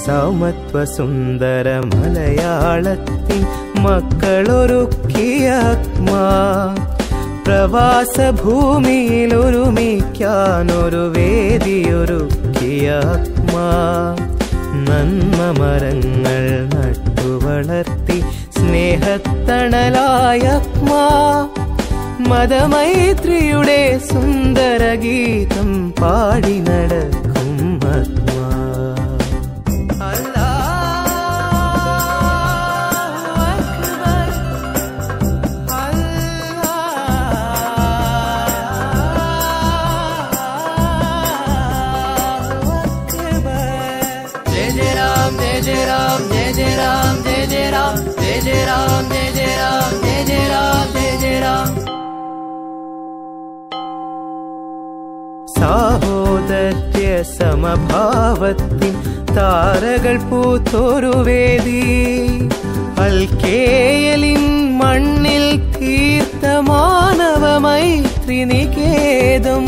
സമത്വ സുന്ദര മലയാളത്തിൻ മക്കളൊരുക്കിയ അക്മാ പ്രവാസ ഭൂമിയിൽ ഒരുമിക്കാനൊരു വേദിയൊരുക്കിയ അക്മാ നന്മ മരങ്ങൾ നട്ടുവളർത്തി സ്നേഹത്തണലായ അക്മാ മതമൈത്രിയുടെ സുന്ദര ഗീതം പാടി നടക്കും അക്മാ. സാഹോദര്യ സമഭാവത്തിൻ താരകൾ പൂത്തൊരു വേദി അൽക്കേയലിൻ മണ്ണിൽ തീർത്ത മാനവ മൈത്രി നികേതം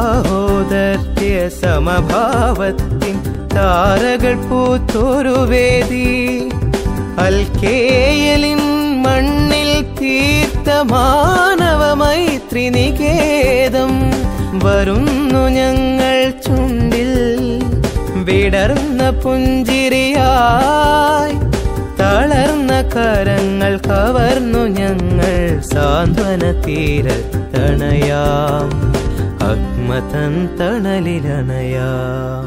സാഹോദര്യ സമഭാവത്തിൻ താരകൾ പൂത്തൊരു വേദി അൽക്കേയലിൻ മണ്ണിൽ തീർത്ത മാനവ മൈത്രി നികേതം വരുന്നു ഞങ്ങൾ ചുണ്ടിൽ വിടർന്ന പുഞ്ചിരിയായി തളർന്ന കരങ്ങൾ കവർന്നു ഞങ്ങൾ സാന്ത്വന തീരത്തണയാം അക്മതൻ തണലിലണയാം.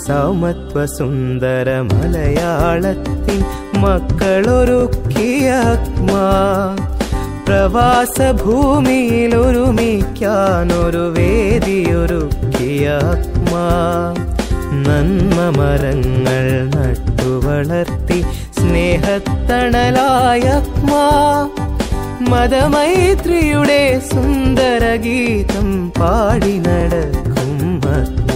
സമത്വ സുന്ദര മലയാളത്തിൻ മക്കളൊരുക്കിയ അക്മാ പ്രവാസ ഭൂമിയിൽ ഒരുമിക്കാനൊരു വേദിയൊരുക്കിയ അക്മാ നന്മ മരങ്ങൾ നട്ടുവളർത്തി സ്നേഹത്തണലായ അക്മാ മതമൈത്രിയുടെ സുന്ദര ഗീതം പാടി നടക്കും അക്മാ.